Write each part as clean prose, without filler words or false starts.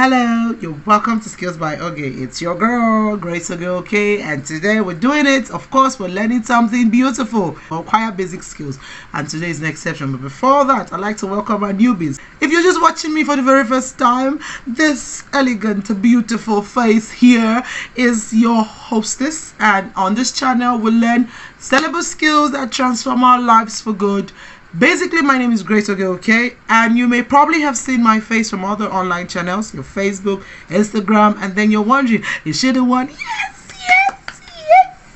Hello, you're welcome to Skills by Oge. It's your girl, Grace Oge, okay? And today we're doing it. Of course, we're learning something beautiful. We'll acquire basic skills. And today is next section. But before that, I'd like to welcome our newbies. If you're just watching me for the very first time, this elegant, beautiful face here is your hostess. And on this channel, we'll learn sellable skills that transform our lives for good. Basically, my name is Grace Oge, okay? And you may probably have seen my face from other online channels, your Facebook, Instagram, and then you're wondering, is she the one? Yes!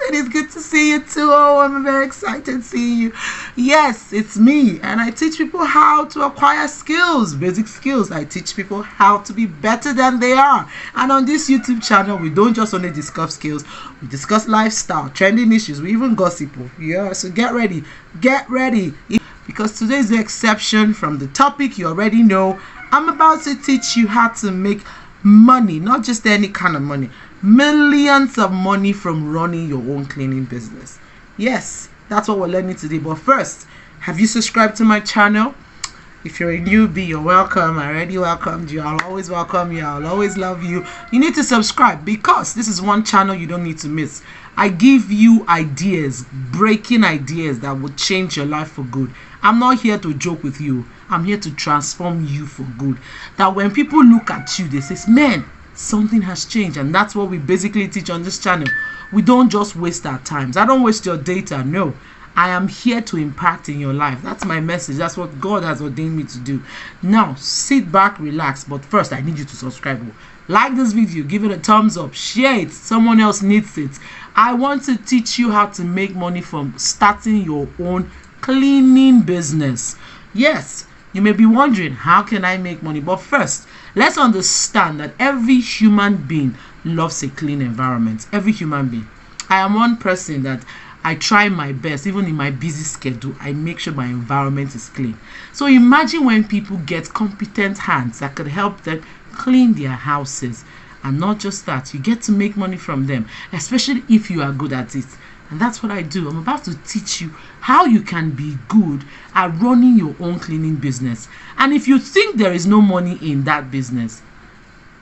It is good to see you too. Oh, I'm very excited seeing you. Yes, it's me, and I teach people how to acquire skills, basic skills. I teach people how to be better than they are. And on this YouTube channel, we don't just only discuss skills, we discuss lifestyle, trending issues, we even gossip. Yeah, so get ready. Because today is the exception from the topic you already know. I'm about to teach you how to make money, not just any kind of money, millions of money from running your own cleaning business. Yes, that's what we're learning today. But first, have you subscribed to my channel? If you're a newbie, you're welcome. I already welcomed you. I'll always welcome you. I'll always love you. You need to subscribe because this is one channel you don't need to miss. I give you ideas, breaking ideas that will change your life for good. I'm not here to joke with you. I'm here to transform you for good. That when people look at you, they say, man, something has changed. And that's what we basically teach on this channel. We don't just waste our times. I don't waste your data. No. I am here to impact in your life. That's my message. That's what God has ordained me to do. Now, sit back, relax. But first, I need you to subscribe. Like this video, give it a thumbs up, share it. Someone else needs it. I want to teach you how to make money from starting your own cleaning business. Yes, you may be wondering, how can I make money? But first, let's understand that every human being loves a clean environment. Every human being. I am one person that I try my best, even in my busy schedule, I make sure my environment is clean. So imagine when people get competent hands that could help them clean their houses. And not just that, you get to make money from them, especially if you are good at it. And that's what I do. I'm about to teach you how you can be good at running your own cleaning business. And if you think there is no money in that business,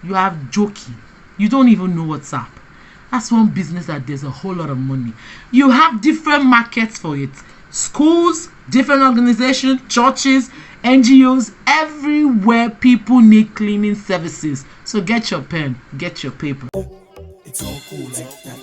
you are joking. You don't even know what's up. That's one business that there's a whole lot of money. You have different markets for it. Schools, different organizations, churches, NGOs, everywhere people need cleaning services. So get your pen, get your paper. It's all cool like that.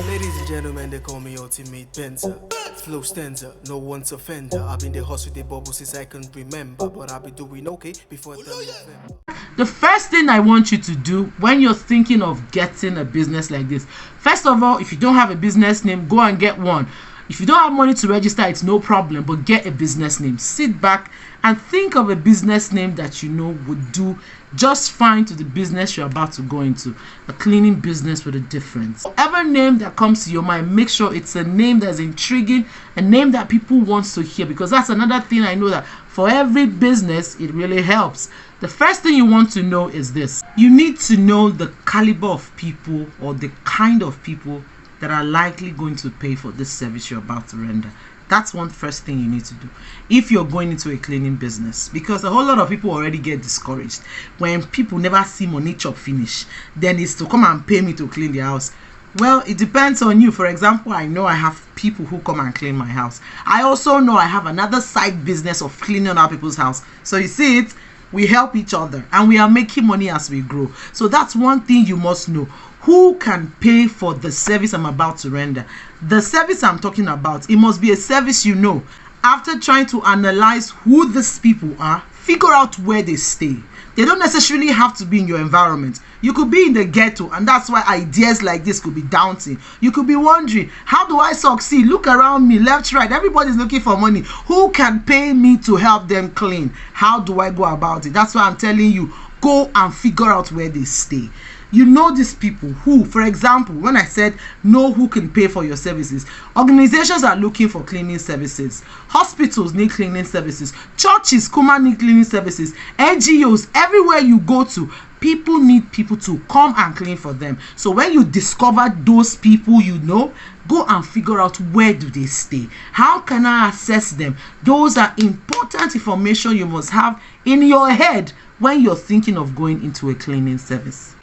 Ladies and gentlemen, they call me Ultimate Benter. Flow stanza, no one's offender. I've been the hustle, the bubble since I can remember. But I'll be doing okay before November. The first thing I want you to do when you're thinking of getting a business like this, first of all, if you don't have a business name, go and get one. If you don't have money to register, it's no problem, but get a business name. Sit back and think of a business name that you know would do just fine to the business you're about to go into. A cleaning business with a difference. Whatever name that comes to your mind, make sure it's a name that's intriguing, a name that people want to hear, because that's another thing I know that for every business, it really helps. The first thing you want to know is this. You need to know the caliber of people or the kind of people that are likely going to pay for this service you're about to render. That's one first thing you need to do if you're going into a cleaning business, because a whole lot of people already get discouraged when people never see money chop finish. Then it's to come and pay me to clean the house. Well, it depends on you. For example, I know I have people who come and clean my house. I also know I have another side business of cleaning other people's house. So you see it, we help each other and we are making money as we grow. So that's one thing you must know. Who can pay for the service I'm about to render? The service I'm talking about, it must be a service you know. After trying to analyze who these people are, figure out where they stay. They don't necessarily have to be in your environment. You could be in the ghetto, and that's why ideas like this could be daunting. You could be wondering, how do I succeed? Look around me, left, right. Everybody's looking for money. Who can pay me to help them clean? How do I go about it? That's why I'm telling you, go and figure out where they stay. You know these people who, for example, when I said know who can pay for your services, organizations are looking for cleaning services. Hospitals need cleaning services. Churches, need cleaning services. NGOs, everywhere you go to, people need people to come and clean for them. So when you discover those people you know, go and figure out where do they stay. How can I access them? Those are important information you must have in your head when you're thinking of going into a cleaning service.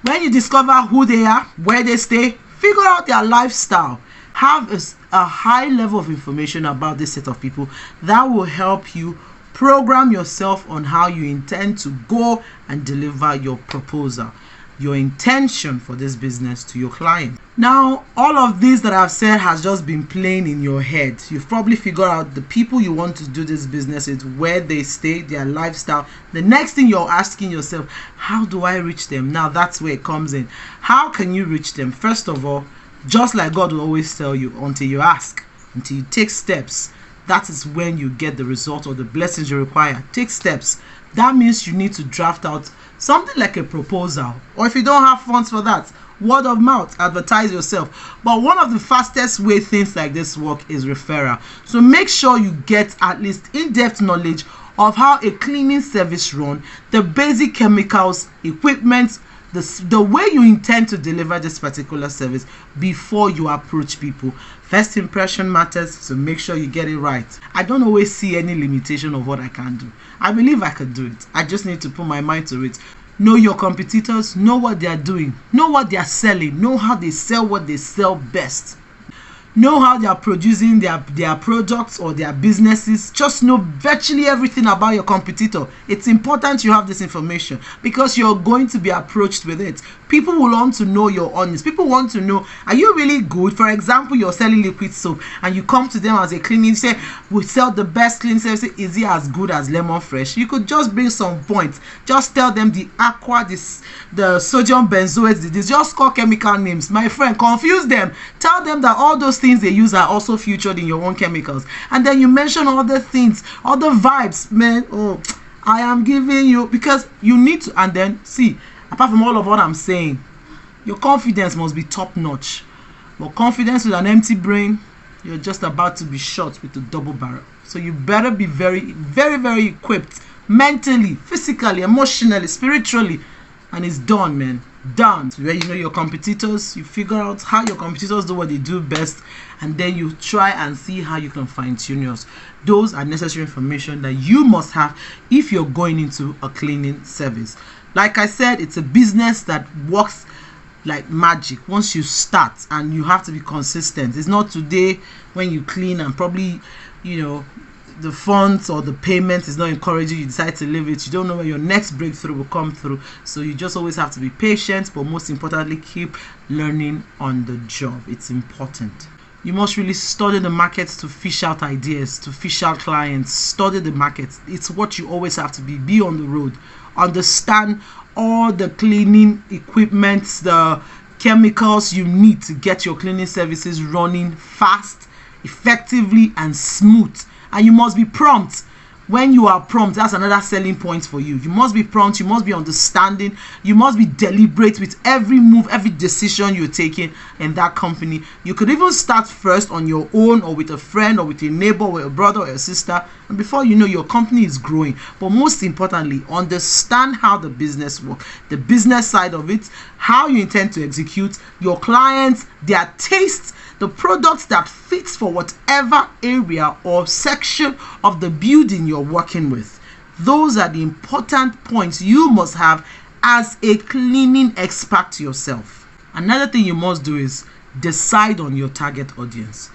When you discover who they are, where they stay, figure out their lifestyle, have a high level of information about this set of people, that will help you program yourself on how you intend to go and deliver your proposal, your intention for this business to your client. Now, all of this that I've said has just been playing in your head. You've probably figured out the people you want to do this business with, where they stay, their lifestyle. The next thing you're asking yourself, how do I reach them? Now that's where it comes in. How can you reach them? First of all, just like God will always tell you, until you ask, until you take steps, that is when you get the result or the blessings you require. Take steps. That means you need to draft out something like a proposal, or if you don't have funds for that, word of mouth, advertise yourself. But one of the fastest way things like this work is referral. So make sure you get at least in-depth knowledge of how a cleaning service run, the basic chemicals, equipment, the way you intend to deliver this particular service before you approach people. First impression matters, so make sure you get it right. I don't always see any limitation of what I can do. I believe I can do it. I just need to put my mind to it. Know your competitors, know what they are doing, know what they are selling, know how they sell what they sell best. Know how they are producing their products or their businesses. Just know virtually everything about your competitor. It's important you have this information because you're going to be approached with it. People will want to know you're honest. People want to know, are you really good? For example, you're selling liquid soap and you come to them as a cleaning, say, we sell the best cleaning service. Is it as good as Lemon Fresh? You could just bring some points. Just tell them the aqua, the sodium benzoate, just call chemical names. My friend, confuse them. Tell them that all those things they use are also featured in your own chemicals, and then you mention all the things, all the vibes, man. Oh, I am giving you, because you need to. And then see, apart from all of what I'm saying, your confidence must be top notch. But confidence with an empty brain, you're just about to be shot with a double barrel. So you better be very, very, very equipped mentally, physically, emotionally, spiritually, and it's done, man. Done. So where you know your competitors, you figure out how your competitors do what they do best, and then you try and see how you can fine-tune yours. Those are necessary information that you must have if you're going into a cleaning service. Like I said, it's a business that works like magic once you start, and you have to be consistent. It's not today when you clean and probably, you know, the funds or the payment is not encouraging, you decide to leave it. You don't know when your next breakthrough will come through, so you just always have to be patient, but most importantly, keep learning on the job. It's important. You must really study the markets to fish out ideas, to fish out clients. Study the markets. It's what you always have to be on the road. Understand all the cleaning equipment, the chemicals you need to get your cleaning services running fast, effectively, and smooth. And you must be prompt. When you are prompt, that's another selling point for you. You must be prompt, you must be understanding, you must be deliberate with every move, every decision you're taking in that company. You could even start first on your own, or with a friend, or with a neighbor, or a brother, or a sister, and before you know, your company is growing. But most importantly, understand how the business works, the business side of it, how you intend to execute, your clients, their tastes, the products that fits for whatever area or section of the building you're working with. Those are the important points you must have as a cleaning expert yourself. Another thing you must do is decide on your target audience.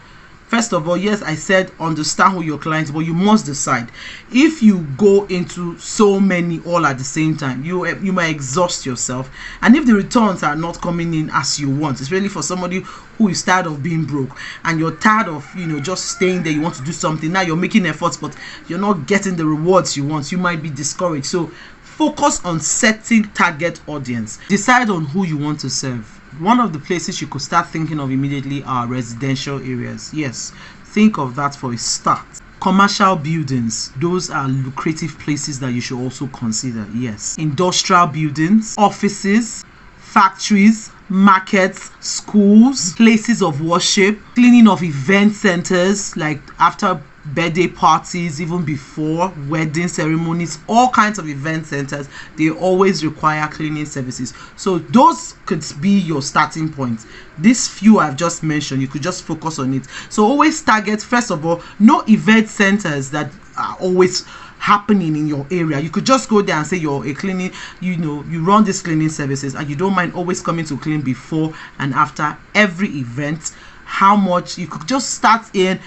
First of all, yes, I said understand who your clients, but you must decide. If you go into so many all at the same time, you might exhaust yourself, and if the returns are not coming in as you want, it's really for somebody who is tired of being broke and you're tired of, you know, just staying there. You want to do something, now you're making efforts but you're not getting the rewards you want. You might be discouraged. So focus on setting target audience. Decide on who you want to serve. One of the places you could start thinking of immediately are residential areas. Yes, think of that for a start. Commercial buildings, those are lucrative places that you should also consider. Yes, industrial buildings, offices, factories, markets, schools, places of worship, cleaning of event centers, like after birthday parties, even before wedding ceremonies, all kinds of event centers, they always require cleaning services. So those could be your starting point. These few I've just mentioned, you could just focus on it. So always target, first of all, no event centers that are always happening in your area. You could just go there and say you're a cleaning, you run these cleaning services, and you don't mind always coming to clean before and after every event. How much you could just start in.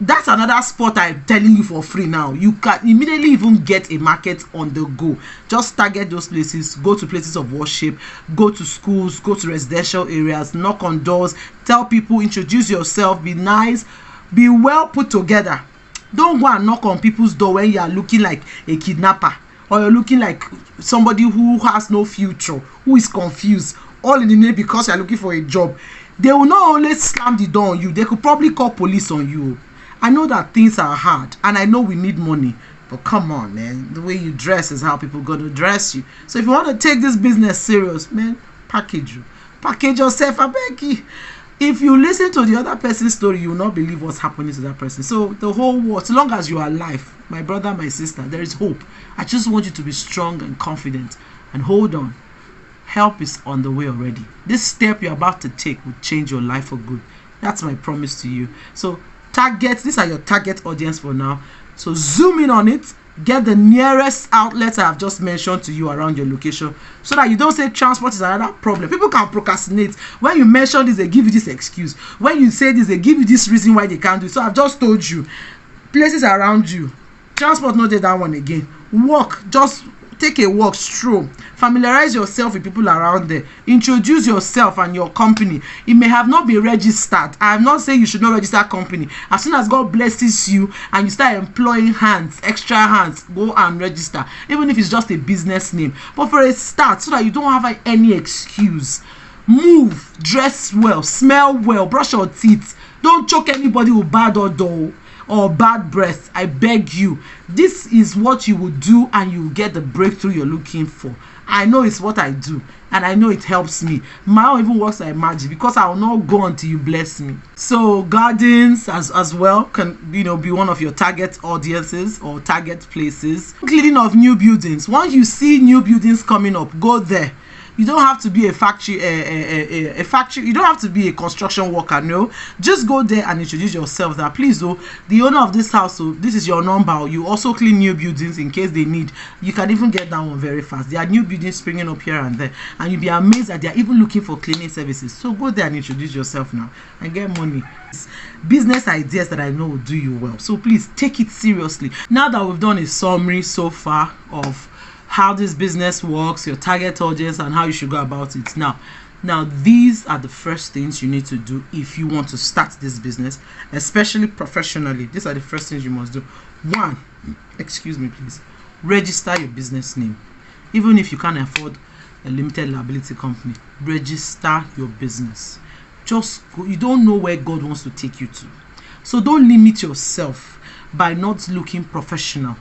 That's another spot I'm telling you for free now. You can immediately even get a market on the go. Just target those places, go to places of worship, go to schools, go to residential areas, knock on doors, tell people, introduce yourself, be nice, be well put together. Don't go and knock on people's door when you are looking like a kidnapper, or you're looking like somebody who has no future, who is confused, all in the name because you're looking for a job. They will not only slam the door on you, they could probably call police on you. I know that things are hard, and I know we need money, but come on, man. The way you dress is how people gonna dress you. So if you want to take this business serious, man, package yourself, I beg you. If you listen to the other person's story, you will not believe what's happening to that person. So the whole world, as long as you are alive, my brother, my sister, there is hope. I just want you to be strong and confident, and hold on. Help is on the way already. This step you're about to take will change your life for good. That's my promise to you. So these are your target audience for now. So zoom in on it, get the nearest outlets I have just mentioned to you around your location, so that you don't say transport is another problem. People can procrastinate. When you mention this, they give you this excuse. When you say this, they give you this reason why they can't do it. So I've just told you, places around you, transport, not that one again. Walk, just take a walk, stroll, familiarize yourself with people around there, introduce yourself and your company. It may have not been registered. I'm not saying you should not register a company. As soon as God blesses you and you start employing hands, extra hands, go and register, even if it's just a business name. But for a start, so that you don't have any excuse, move, dress well, smell well, brush your teeth. Don't choke anybody with bad odor or bad breath. I beg you. This is what you will do, and you will get the breakthrough you're looking for. I know it's what I do, and I know it helps me. My own even works like magic, because I will not go until you bless me. So gardens as well can be one of your target audiences or target places. Cleaning of new buildings. Once you see new buildings coming up, go there. You don't have to be a factory, a factory. You don't have to be a construction worker. No, just go there and introduce yourself. That please, though, the owner of this house, so this is your number. You also clean new buildings in case they need. You can even get that one very fast. There are new buildings springing up here and there, and you'll be amazed that they are even looking for cleaning services. So go there and introduce yourself now and get money. Business ideas that I know will do you well. So please take it seriously. Now that we've done a summary so far of how this business works, your target audience, and how you should go about it. Now these are the first things you need to do if you want to start this business, especially professionally. These are the first things you must do. One, excuse me please, register your business name. Even if you can't afford a limited liability company, register your business. Just go. You don't know where God wants to take you to, so don't limit yourself by not looking professional.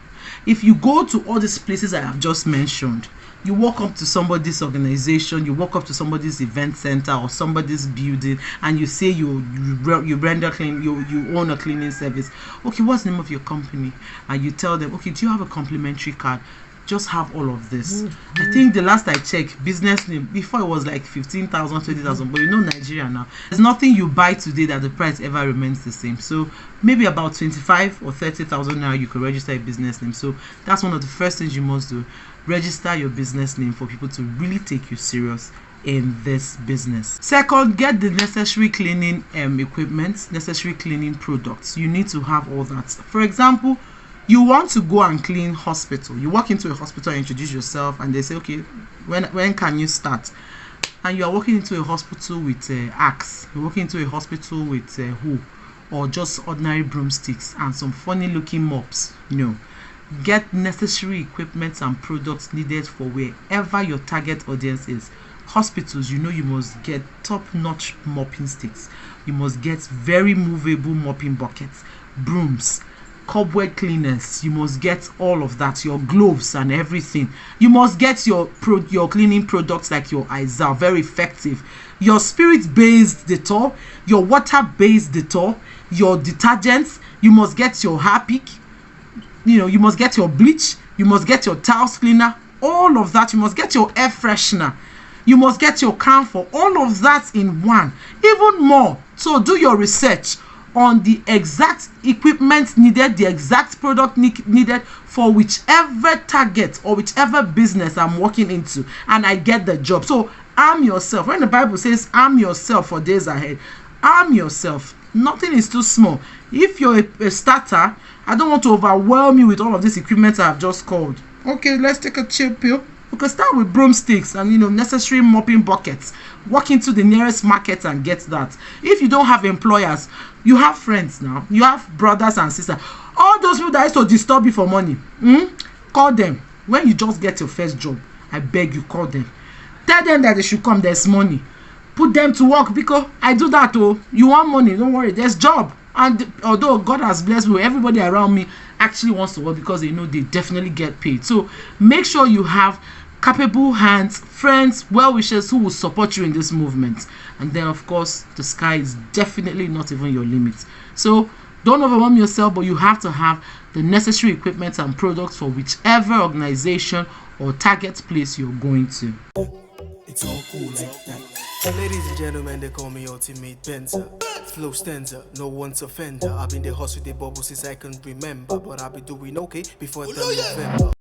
If you go to all these places I have just mentioned, you walk up to somebody's organization, you walk up to somebody's event center or somebody's building, and you say you render clean, you own a cleaning service. Okay, what's the name of your company? And you tell them, okay, do you have a complimentary card? Just have all of this. I think the last I checked, business name, before it was like 15,000, 20,000, but Nigeria now, there's nothing you buy today that the price ever remains the same. So maybe about 25 or 30,000 now you could register a business name. So that's one of the first things you must do. Register your business name for people to really take you serious in this business. Second, get the necessary cleaning equipment, necessary cleaning products. You need to have all that. For example, you want to go and clean hospital. You walk into a hospital and introduce yourself, and they say, okay, when can you start? And you are walking into a hospital with axe. You're walking into a hospital with hoe, or just ordinary broomsticks and some funny looking mops. Get necessary equipment and products needed for wherever your target audience is. Hospitals, you must get top-notch mopping sticks. You must get very movable mopping buckets, brooms, cobweb cleaners. You must get all of that, your gloves and everything. You must get your cleaning products like your Izal, very effective, your spirit-based Dettol, your water-based Dettol, your detergents. You must get your Harpic, you must get your bleach, you must get your towels cleaner, all of that. You must get your air freshener, you must get your camphor, all of that in one, even more. So do your research on the exact equipment needed, the exact product needed for whichever target or whichever business I'm working into, and I get the job. So arm yourself. When the Bible says arm yourself for days ahead, arm yourself. Nothing is too small. If you're a starter, I don't want to overwhelm you with all of this equipment I've just called. Okay, let's take a chill pill. We can start with broomsticks and necessary mopping buckets. Walk into the nearest market and get that. If you don't have employers, you have friends now. You have brothers and sisters. All those people that used to disturb you for money, call them. When you just get your first job, I beg you, call them. Tell them that they should come. There's money. Put them to work, because I do that. Oh, you want money? Don't worry. There's job. And although God has blessed me, everybody around me actually wants to work because they know they definitely get paid. So make sure you have capable hands, friends, well-wishers who will support you in this movement. And then, of course, the sky is definitely not even your limit. So don't overwhelm yourself, but you have to have the necessary equipment and products for whichever organization or target place you're going to. It's all cool like that. Ladies and gentlemen, they call me Ultimate Benzer. Flow stanza, no one's offender. I've been the hustle, the bubble since I can remember, but I'll be doing okay before the November.